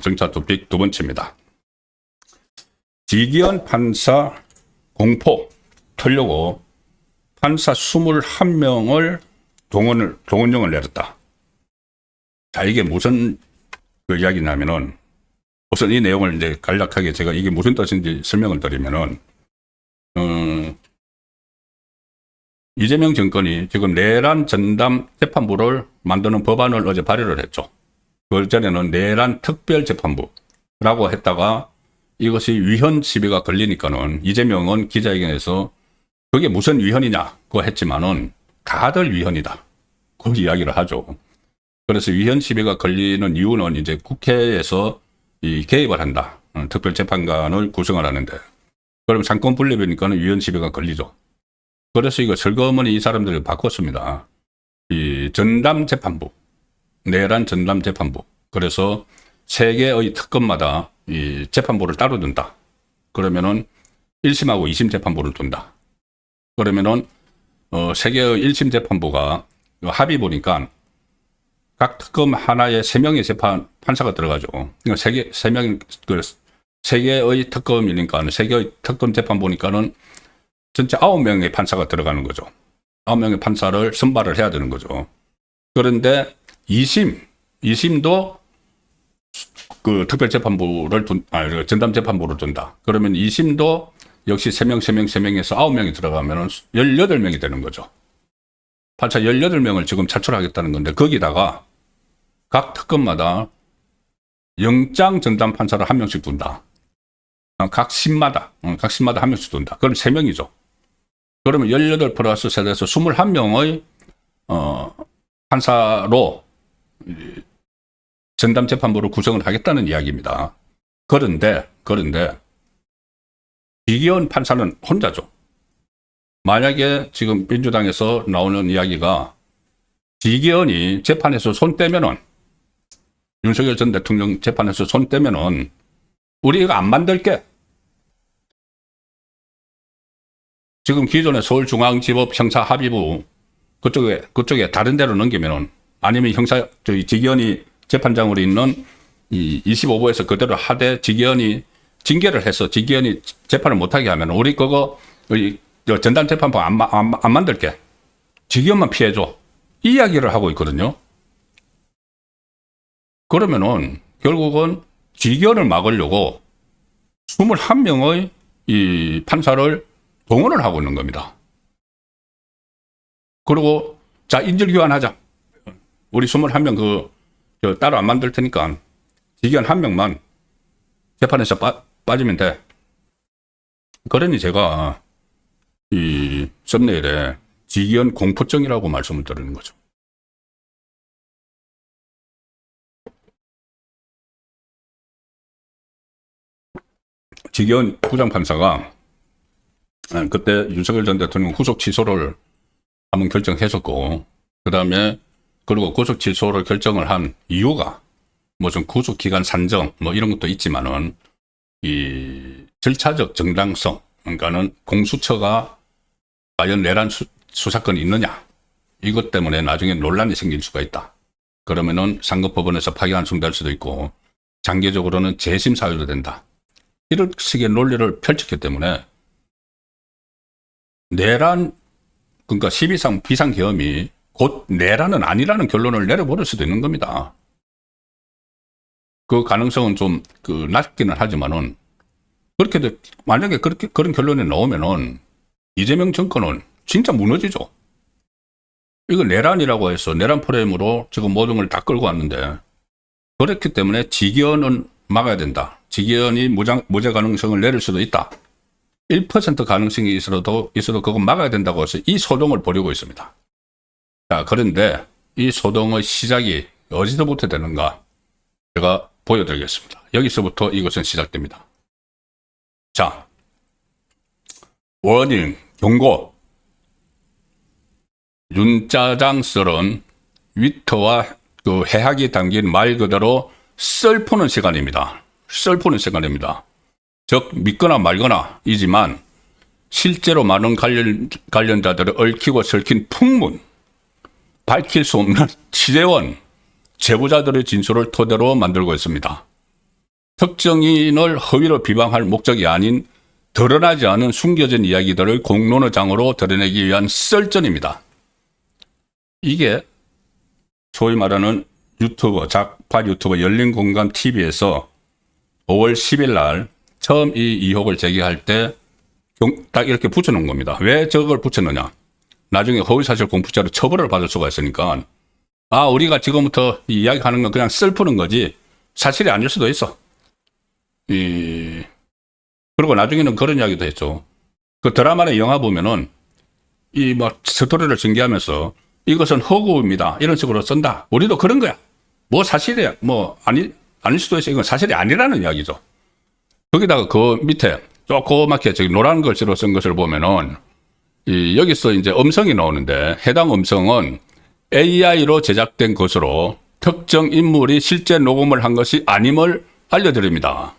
정차 토픽 두 번째입니다. 지기현 판사 공포 털려고 판사 21명을 동원령을 내렸다. 자, 이게 무슨 그 이야기냐면은, 우선 이 내용을 이제 간략하게 제가 이게 무슨 뜻인지 설명을 드리면은, 이재명 정권이 지금 내란 전담 재판부를 만드는 법안을 어제 발의를 했죠. 그 전에는 내란 특별재판부라고 했다가 이것이 위헌 시비가 걸리니까는 이재명은 기자회견에서 그게 무슨 위헌이냐고 했지만은 다들 위헌이다. 그 이야기를 하죠. 그래서 위헌 시비가 걸리는 이유는 이제 국회에서 이 개입을 한다. 특별재판관을 구성을 하는데. 그럼 상권 분립이니까는 위헌 시비가 걸리죠. 그래서 이거 슬그머니 이 사람들을 바꿨습니다. 이 전담재판부. 내란 전담재판부. 그래서 세 개의 특검마다 이 재판부를 따로 둔다. 그러면은 1심하고 2심 재판부를 둔다. 그러면은 세 개의 1심 재판부가 합의 보니까 각 특검 하나에 3명의 판사가 들어가죠. 그러니까 세 개의 특검이니까, 세 개의 특검 재판 보니까는 전체 9명의 판사가 들어가는 거죠. 9명의 판사를 선발을 해야 되는 거죠. 그런데 2심도 그 특별재판부를 전담재판부를 둔다. 그러면 2심도 역시 3명에서 9명이 들어가면 18명이 되는 거죠. 판사 18명을 지금 차출하겠다는 건데, 거기다가 각 특검마다 영장 전담 판사를 1명씩 둔다. 각 심마다 한 명씩 둔다. 그럼 3명이죠. 그러면 18 플러스 세대에서 21명의 판사로 전담재판부를 구성을 하겠다는 이야기입니다. 그런데 지기현 판사는 혼자죠. 만약에 지금 민주당에서 나오는 이야기가 지기현이 재판에서 손 떼면은, 윤석열 전 대통령 재판에서 손 떼면은 우리 이거 안 만들게. 지금 기존의 서울중앙지법 형사합의부 그쪽에 다른 데로 넘기면은, 아니면 지기현이 재판장으로 있는 이 25부에서 그대로 하되 지기현이 징계를 해서 지기현이 재판을 못하게 하면 우리 그거 전담 재판부 안 만들게. 지기현만 피해줘. 이 이야기를 하고 있거든요. 그러면은 결국은 지기현을 막으려고 21명의 이 판사를 동원을 하고 있는 겁니다. 그리고 자, 인질 교환하자. 우리 21명 따로 안 만들 테니까 지기현 1명만 재판에서 빠지면 돼. 그러니 제가 이 썸네일에 지기현 공포증이라고 말씀을 드리는 거죠. 지기현 부장판사가 그때 윤석열 전 대통령 구속 취소를 한번 결정했었고, 그리고 구속 취소를 결정을 한 이유가 무슨 구속 기간 산정 이런 것도 있지만은 이 절차적 정당성, 그러니까는 공수처가 과연 내란 수사권이 있느냐, 이것 때문에 나중에 논란이 생길 수가 있다. 그러면은 상급법원에서 파기환송될 수도 있고 장기적으로는 재심 사유도 된다. 이런 식의 논리를 펼쳤기 때문에 그러니까 12상 비상계엄이 곧 내란은 아니라는 결론을 내려버릴 수도 있는 겁니다. 그 가능성은 좀 낮기는 하지만은, 만약에 그런 결론이 나오면은 이재명 정권은 진짜 무너지죠. 이거 내란이라고 해서 내란 프레임으로 지금 모든 걸 다 끌고 왔는데, 그렇기 때문에 지기현은 막아야 된다. 지기현이 무죄 가능성을 내릴 수도 있다. 1% 가능성이 있어도 그건 막아야 된다고 해서 이 소동을 벌이고 있습니다. 자, 그런데 이 소동의 시작이 어디서부터 되는가 제가 보여드리겠습니다. 여기서부터 이것은 시작됩니다. 자, 워닝, 경고. 윤짜장썰은 위트와 해학이 담긴 말 그대로 썰푸는 시간입니다. 즉 믿거나 말거나 이지만 실제로 많은 관련자들을 얽히고 설킨 풍문, 밝힐 수 없는 취재원, 제보자들의 진술을 토대로 만들고 있습니다. 특정인을 허위로 비방할 목적이 아닌 드러나지 않은 숨겨진 이야기들을 공론의 장으로 드러내기 위한 썰전입니다. 이게 소위 말하는 유튜버, 좌파 유튜버 열린공감TV에서 5월 10일 날 처음 이 의혹을 제기할 때 딱 이렇게 붙여놓은 겁니다. 왜 저걸 붙였느냐. 나중에 허위사실 공표죄로 처벌을 받을 수가 있으니까 우리가 지금부터 이 이야기하는 건 그냥 썰푸는 거지 사실이 아닐 수도 있어. 그리고 나중에는 그런 이야기도 했죠. 그 드라마나 영화 보면은 스토리를 전개하면서 이것은 허구입니다. 이런 식으로 쓴다. 우리도 그런 거야. 사실이 아닐 수도 있어. 이건 사실이 아니라는 이야기죠. 거기다가 그 밑에 조그맣게 저기 노란 글씨로 쓴 것을 보면은 여기서 이제 음성이 나오는데 해당 음성은 AI로 제작된 것으로 특정 인물이 실제 녹음을 한 것이 아님을 알려드립니다.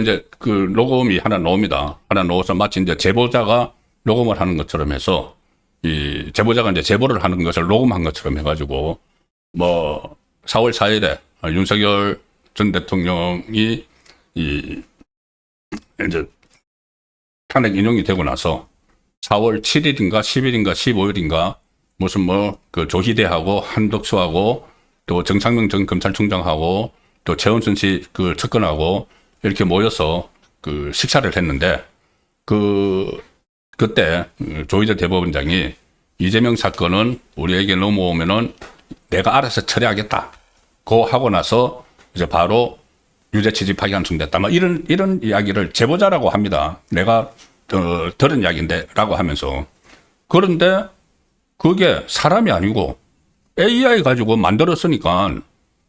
이제 그 녹음이 하나 나옵니다. 하나 나와서 마치 이제 제보자가 녹음을 하는 것처럼 해서 이 제보자가 이제 제보를 하는 것을 녹음한 것처럼 해가지고 4월 4일에 윤석열 전 대통령이 이제 탄핵 인용이 되고 나서 4월 7일인가 10일인가 15일인가 무슨 그 조희대하고 한덕수하고 또 정창명 전 검찰총장하고 또 최은순 씨 그 측근하고 이렇게 모여서 그 식사를 했는데 그때 조희대 대법원장이 이재명 사건은 우리에게 넘어오면은 내가 알아서 처리하겠다고 하고 나서 이제 바로 유죄 취집하기 한송됐다. 이런 이야기를 제보자라고 합니다. 내가 들은 이야기인데라고 하면서. 그런데 그게 사람이 아니고 AI 가지고 만들었으니까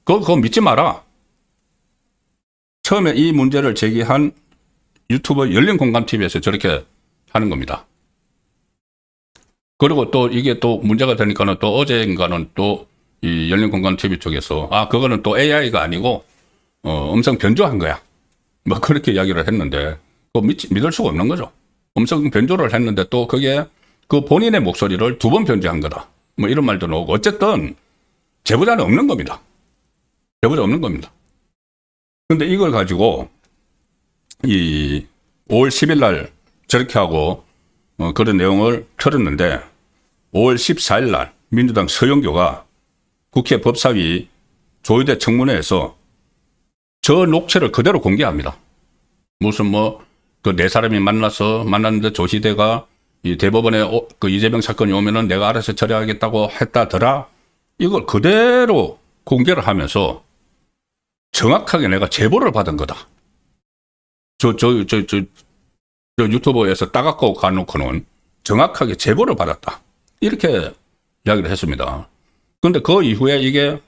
그거 믿지 마라. 처음에 이 문제를 제기한 유튜버 열린공감TV에서 저렇게 하는 겁니다. 그리고 또 이게 또 문제가 되니까는 또 어제인가는 또 이 열린공감TV 쪽에서 그거는 또 AI가 아니고 음성 변조한 거야. 그렇게 이야기를 했는데 그거 믿을 수가 없는 거죠. 음성 변조를 했는데 또 그게 그 본인의 목소리를 2번 변조한 거다. 이런 말도 나오고 어쨌든 제보자는 없는 겁니다. 제보자 없는 겁니다. 근데 이걸 가지고 이 5월 10일 날 저렇게 하고 그런 내용을 틀었는데 5월 14일 날 민주당 서영교가 국회 법사위 조희대 청문회에서 저 녹취를 그대로 공개합니다. 무슨 그 네 사람이 만났는데 조희대가 이 대법원에 그 이재명 사건이 오면은 내가 알아서 처리하겠다고 했다더라. 이걸 그대로 공개를 하면서 정확하게 내가 제보를 받은 거다. 저 유튜버에서 따갖고 가놓고는 정확하게 제보를 받았다. 이렇게 이야기를 했습니다. 근데 그 이후에 이게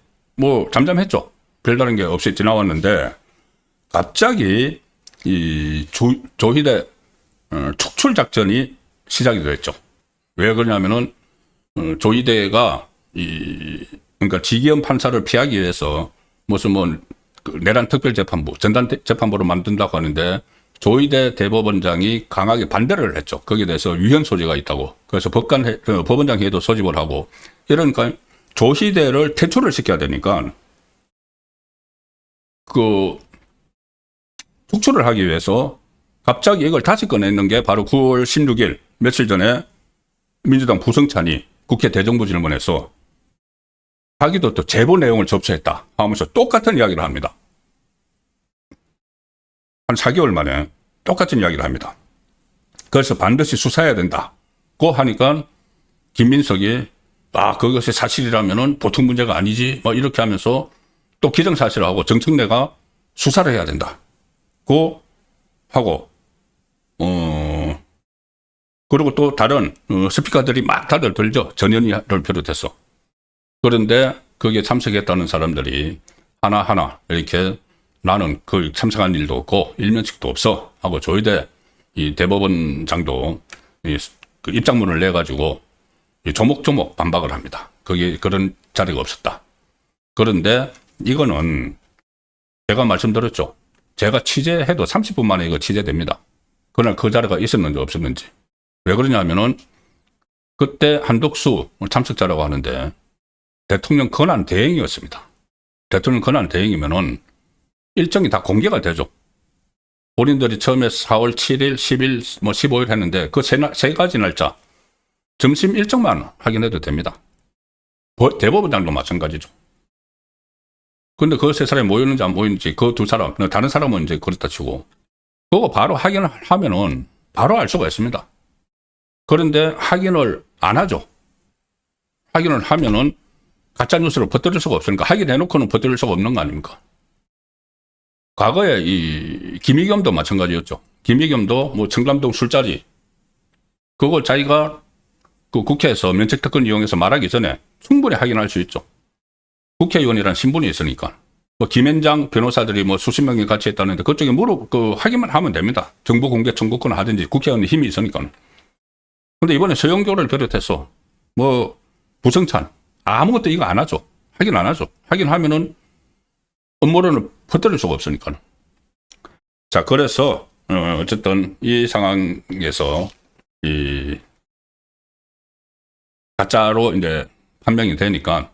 잠잠했죠. 별다른 게 없이 지나왔는데 갑자기 이 조희대 축출 작전이 시작이 됐죠. 왜 그러냐면은 조희대가 그러니까 지기현 판사를 피하기 위해서 무슨 그 내란 특별재판부 전담 재판부를 만든다고 하는데 조희대 대법원장이 강하게 반대를 했죠. 거기에 대해서 위헌 소지가 있다고. 그래서 법원장 회의도 소집을 하고 이러니까 조희대를 퇴출을 시켜야 되니까 그 축출을 하기 위해서 갑자기 이걸 다시 꺼내는 게 바로 9월 16일 며칠 전에 민주당 부성찬이 국회 대정부 질문에서 자기도 또 제보 내용을 접수했다 하면서 똑같은 이야기를 합니다. 한 4개월 만에 똑같은 이야기를 합니다. 그래서 반드시 수사해야 된다고 하니까 김민석이 그것이 사실이라면은 보통 문제가 아니지 이렇게 하면서 또 기정사실을 하고 정청래가 수사를 해야 된다고 하고 그리고 또 다른 스피커들이 막 다들 들죠. 전현희를 비롯해서. 그런데 거기에 참석했다는 사람들이 하나하나 이렇게 나는 그 참석한 일도 없고 일면식도 없어 하고 조희대 이 대법원장도 그 입장문을 내가지고 조목조목 반박을 합니다. 거기 그런 자리가 없었다. 그런데 이거는 제가 말씀드렸죠. 제가 취재해도 30분 만에 이거 취재됩니다. 그날 그 자리가 있었는지 없었는지. 왜 그러냐면은 그때 한덕수 참석자라고 하는데 대통령 권한 대행이었습니다. 대통령 권한 대행이면은 일정이 다 공개가 되죠. 본인들이 처음에 4월 7일, 10일, 15일 했는데 그 세 가지 날짜 점심 일정만 확인해도 됩니다. 대법원장도 마찬가지죠. 근데 그 세 사람이 모였는지 안 모였는지 그 두 사람, 다른 사람은 이제 그렇다 치고 그거 바로 확인을 하면은 바로 알 수가 있습니다. 그런데 확인을 안 하죠. 확인을 하면은 가짜뉴스를 퍼뜨릴 수가 없으니까 확인해놓고는 퍼뜨릴 수가 없는 거 아닙니까? 과거에 이 김의겸도 마찬가지였죠. 김의겸도 뭐 청담동 술자리 그걸 자기가 그 국회에서 면책특권 이용해서 말하기 전에 충분히 확인할 수 있죠. 국회의원이라는 신분이 있으니까. 뭐 김현장 변호사들이 뭐 수십 명이 같이 했다는데 그쪽에 확인만 하면 됩니다. 정보 공개 청구권을 하든지 국회의원의 힘이 있으니까. 근데 이번에 서영교를 비롯해서 뭐 부성찬 아무것도 이거 안 하죠. 확인 안 하죠. 확인하면은 음모론을 퍼뜨릴 수가 없으니까. 자, 그래서 어쨌든 이 상황에서 이 가짜로 이제 판명이 되니까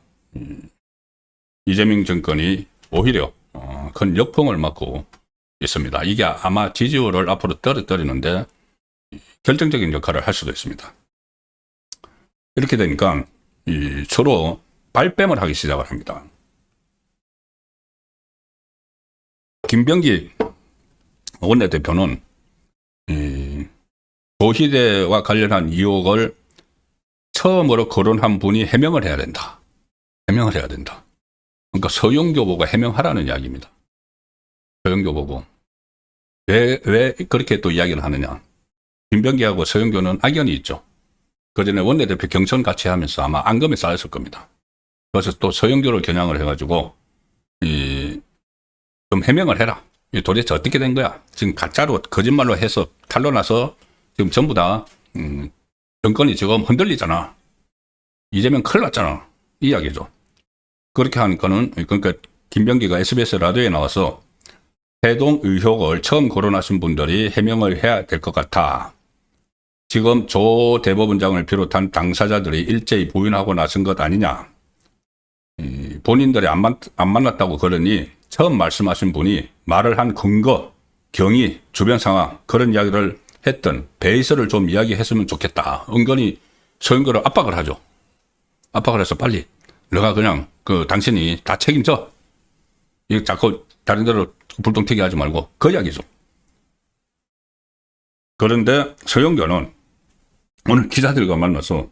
이재명 정권이 오히려 큰 역풍을 맞고 있습니다. 이게 아마 지지율을 앞으로 떨어뜨리는데 결정적인 역할을 할 수도 있습니다. 이렇게 되니까 서로 발뺌을 하기 시작을 합니다. 김병기 원내대표는 조희대와 관련한 의혹을 처음으로 거론한 분이 해명을 해야 된다. 해명을 해야 된다. 그러니까 서영교 보고 해명하라는 이야기입니다. 서영교 보고. 왜 그렇게 또 이야기를 하느냐. 김병기하고 서영교는 악연이 있죠. 그 전에 원내대표 경선 같이 하면서 아마 앙금에 쌓였을 겁니다. 그래서 또 서영교를 겨냥을 해가지고, 좀 해명을 해라. 도대체 어떻게 된 거야? 지금 가짜로, 거짓말로 해서 탄로나서 지금 전부 다, 정권이 지금 흔들리잖아. 이재명 큰일 났잖아. 이 이야기죠. 그렇게 하니까는, 그러니까 김병기가 SBS 라디오에 나와서 해동 의혹을 처음 거론하신 분들이 해명을 해야 될 것 같아. 지금 조 대법원장을 비롯한 당사자들이 일제히 부인하고 나선 것 아니냐. 본인들이 안 만났다고 그러니 처음 말씀하신 분이 말을 한 근거, 경위, 주변 상황 그런 이야기를 했던 베이스를 좀 이야기했으면 좋겠다. 은근히 서영교를 압박을 하죠. 압박을 해서 빨리 너가 그냥 당신이 다 책임져. 이거 자꾸 다른 데로 불똥튀기 하지 말고 그 이야기죠. 그런데 서영교는 오늘 기자들과 만나서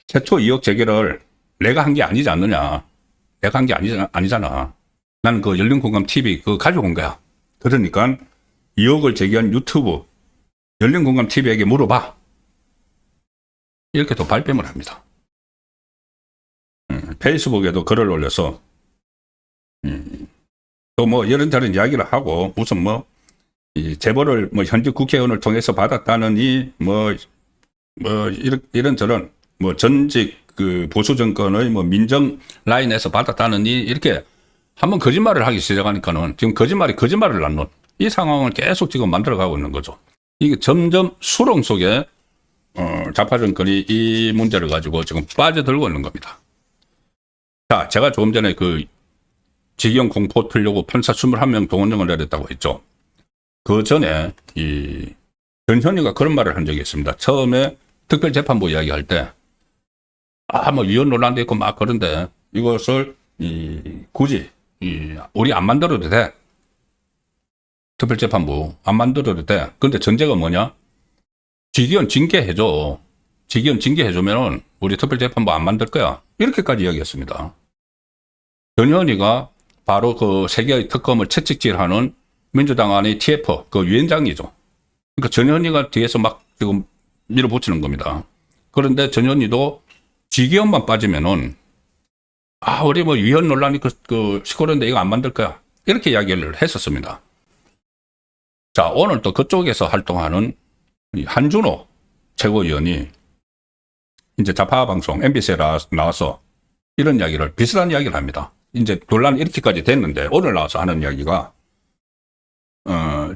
최초 의혹 제기를 내가 한 게 아니지 않느냐. 내가 한 게 아니잖아. 나는 그 열린공감TV 그거 가져온 거야. 그러니까 의혹을 제기한 유튜브 열린공감TV에게 물어봐. 이렇게 또 발뺌을 합니다. 페이스북에도 글을 올려서 또 뭐 이런저런 이야기를 하고 무슨 이 제보를 현직 국회의원을 통해서 받았다느니 이런저런 전직 그 보수 정권의 민정 라인에서 받았다느니 이렇게 한번 거짓말을 하기 시작하니까는 지금 거짓말을 낳는 이 상황을 계속 지금 만들어가고 있는 거죠. 이게 점점 수렁 속에 좌파 정권이 이 문제를 가지고 지금 빠져들고 있는 겁니다. 자, 제가 조금 전에 그 직영 공포 틀려고 판사 21명 동원령을 내렸다고 했죠. 그 전에 이 전현희가 그런 말을 한 적이 있습니다. 처음에 특별재판부 이야기할 때 위헌 논란도 있고 막 그런데 이것을 굳이 우리 안 만들어도 돼. 특별재판부 안 만들어도 돼. 근데 전제가 뭐냐? 직위원 징계해줘. 직위원 징계해주면은 우리 특별재판부 안 만들 거야. 이렇게까지 이야기했습니다. 전현희가 바로 그 세계의 특검을 채찍질하는 민주당 안의 TF 그 위원장이죠. 그러니까 전현희가 뒤에서 막 지금 밀어붙이는 겁니다. 그런데 전현희도 직위원만 빠지면은 우리 위헌 논란이 시끄러운데 이거 안 만들 거야. 이렇게 이야기를 했었습니다. 자, 오늘 또 그쪽에서 활동하는 한준호 최고위원이 이제 좌파 방송 MBC에 나와서 이런 이야기를 비슷한 이야기를 합니다. 이제 논란이 이렇게까지 됐는데 오늘 나와서 하는 이야기가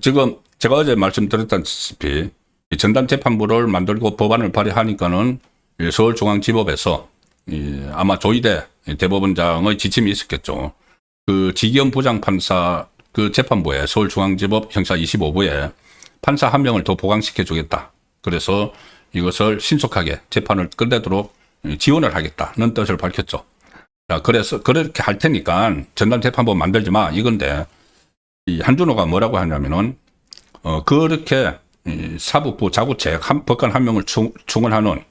지금 제가 어제 말씀드렸다시피 전담재판부를 만들고 법안을 발의하니까는 서울중앙지법에서 아마 조희대 대법원장의 지침이 있었겠죠. 그 지기현 부장판사 그 재판부에 서울중앙지법 형사 25부에 판사 한 명을 더 보강시켜 주겠다. 그래서 이것을 신속하게 재판을 끝내도록 지원을 하겠다는 뜻을 밝혔죠. 자, 그래서 그렇게 할 테니까 전담재판부 만들지 마 이건데, 이 한준호가 뭐라고 하냐면은 그렇게 사법부 자구책 법관 한 명을 충원하는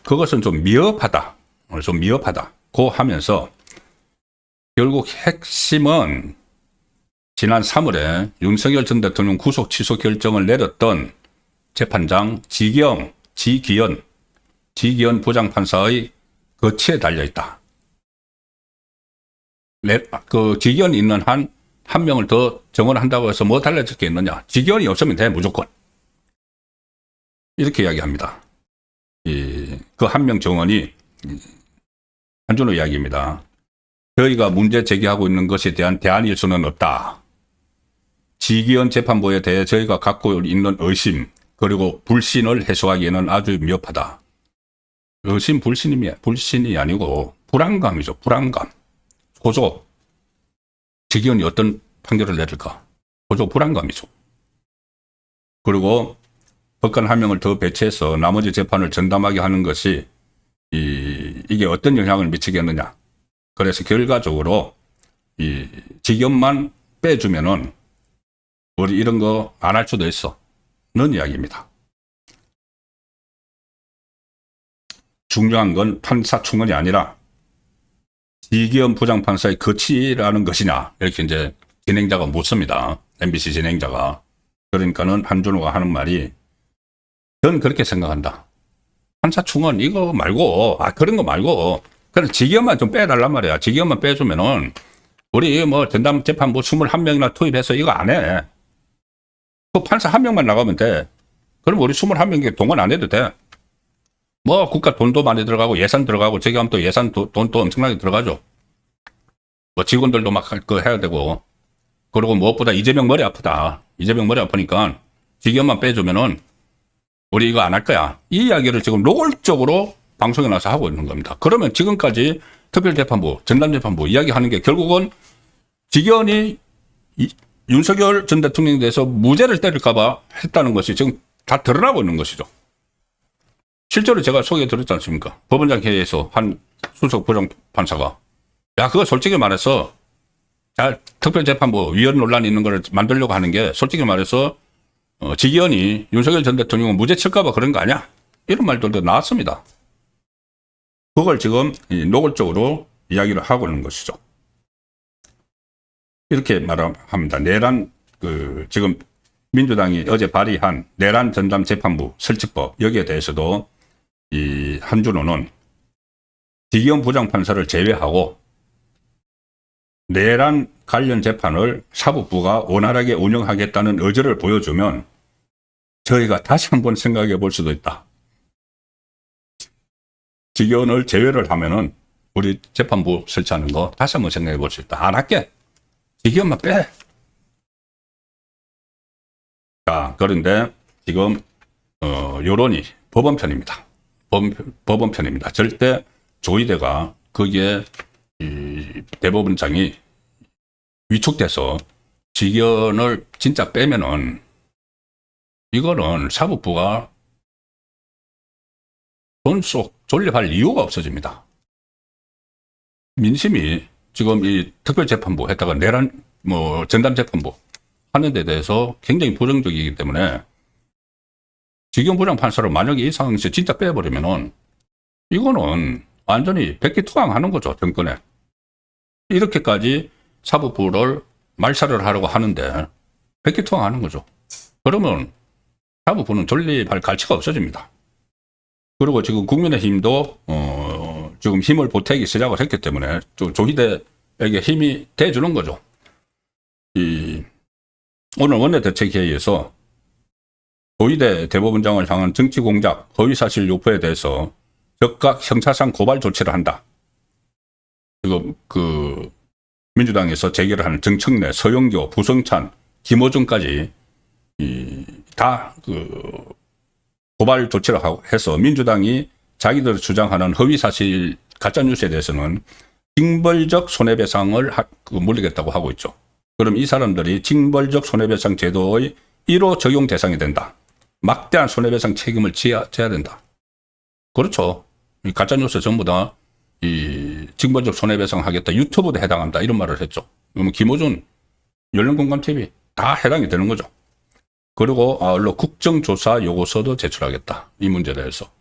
그것은 좀 미흡하다. 좀 미흡하다고 하면서 결국 핵심은 지난 3월에 윤석열 전 대통령 구속 취소 결정을 내렸던 재판장 지기현 부장판사의 거치에 달려있다. 그 지기현이 있는 한 명을 더 정원한다고 해서 뭐 달라질 게 있느냐. 지기현이 없으면 돼, 무조건. 이렇게 이야기합니다. 그 한 명 정원이 한준호 이야기입니다. 저희가 문제 제기하고 있는 것에 대한 대안일 수는 없다. 지기현 재판부에 대해 저희가 갖고 있는 의심 그리고 불신을 해소하기에는 아주 미흡하다. 의심 불신이 아니고 불안감이죠. 불안감. 고조. 지기현이 어떤 판결을 내릴까? 고조 불안감이죠. 그리고 법관 한 명을 더 배치해서 나머지 재판을 전담하게 하는 것이 이게 어떤 영향을 미치겠느냐. 그래서 결과적으로 이 지기현만 빼주면은 우리 이런 거 안 할 수도 있어. 는 이야기입니다. 중요한 건 판사 충원이 아니라 지기현 부장판사의 거치라는 것이냐. 이렇게 이제 진행자가 묻습니다. MBC 진행자가. 그러니까는 한준호가 하는 말이 전 그렇게 생각한다. 판사 충원 이거 말고 그런 거 말고 그냥 지기현만 좀 빼달란 말이야. 지기현만 빼주면은 우리 뭐 전담 재판부 21명이나 투입해서 이거 안 해. 그 판사 한 명만 나가면 돼. 그럼 우리 21명이 동원 안 해도 돼. 뭐 국가 돈도 많이 들어가고 예산 들어가고 저기 하면 또 예산 돈도 엄청나게 들어가죠. 뭐 직원들도 막 그 해야 되고. 그리고 무엇보다 이재명 머리 아프다. 이재명 머리 아프니까 지기현만 빼주면은 우리 이거 안 할 거야. 이 이야기를 지금 노골적으로 방송에 나와서 하고 있는 겁니다. 그러면 지금까지 특별재판부, 전담재판부 이야기하는 게 결국은 지기현이 윤석열 전 대통령에 대해서 무죄를 때릴까봐 했다는 것이 지금 다 드러나고 있는 것이죠. 실제로 제가 소개해 드렸지 않습니까? 법원장 회의에서 한 수석 부장판사가 그거 솔직히 말해서 특별재판부 위헌 논란이 있는 걸 만들려고 하는 게 솔직히 말해서 지기현이 윤석열 전 대통령은 무죄 칠까봐 그런 거 아니야? 이런 말들도 나왔습니다. 그걸 지금 노골적으로 이야기를 하고 있는 것이죠. 이렇게 말합니다. 내란 지금 민주당이 어제 발의한 내란 전담 재판부 설치법 여기에 대해서도 이 한준호는 지기현 부장판사를 제외하고 내란 관련 재판을 사법부가 원활하게 운영하겠다는 의지를 보여주면 저희가 다시 한번 생각해 볼 수도 있다. 지기현을 제외를 하면은 우리 재판부 설치하는 거 다시 한번 생각해 볼 수 있다. 안 할게. 지기현만 빼. 자, 그런데 지금 여론이 법원 편입니다. 법원 편입니다. 절대 조희대가 거기에 이 대법원장이 위축돼서 지기현을 진짜 빼면은 이거는 사법부가 돈 속 존립할 이유가 없어집니다. 민심이 지금 이 특별재판부 했다가 내란 전담재판부 하는 데 대해서 굉장히 부정적이기 때문에 지기현 부장판사를 만약에 이 상황에서 진짜 빼버리면은 이거는 완전히 백기투항하는 거죠, 정권에. 이렇게까지 사법부를 말살을 하려고 하는데 백기투항하는 거죠. 그러면 사법부는 존립할 가치가 없어집니다. 그리고 지금 국민의힘도 지금 힘을 보태기 시작을 했기 때문에 조희대에게 힘이 돼주는 거죠. 오늘 원내대책회의에서 조희대 대법원장을 향한 정치공작, 허위사실 유포에 대해서 즉각 형사상 고발 조치를 한다. 지금 민주당에서 제기를 하는 정청래, 서영교, 부성찬, 김어준까지 다 고발 조치를 하고 해서 민주당이 자기들 주장하는 허위사실 가짜뉴스에 대해서는 징벌적 손해배상을 물리겠다고 하고 있죠. 그럼 이 사람들이 징벌적 손해배상 제도의 1호 적용 대상이 된다. 막대한 손해배상 책임을 져야 된다. 그렇죠. 이 가짜뉴스 전부 다 이 징벌적 손해배상 하겠다. 유튜브도 해당한다. 이런 말을 했죠. 그러면 김어준, 열린공감TV 다 해당이 되는 거죠. 그리고 아울러 국정조사 요구서도 제출하겠다. 이 문제에 대해서.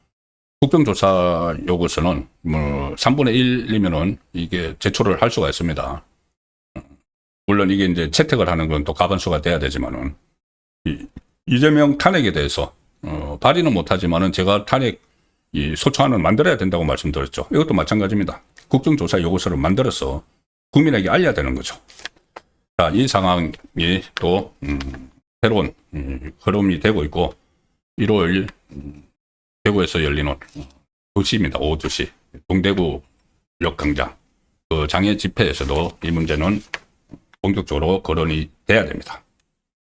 국정조사 요구서는 뭐 3분의 1이면은 이게 제출을 할 수가 있습니다. 물론 이게 이제 채택을 하는 건 또 가반수가 돼야 되지만은 이재명 탄핵에 대해서 발의는 못하지만은 제가 탄핵 이 소추안을 만들어야 된다고 말씀드렸죠. 이것도 마찬가지입니다. 국정조사 요구서를 만들어서 국민에게 알려야 되는 거죠. 자, 이 상황이 또 새로운 흐름이 되고 있고 1월 대구에서 열리는 2시입니다. 오후 2시 동대구역 광장 그 장애 집회에서도 이 문제는 본격적으로 거론이 돼야 됩니다.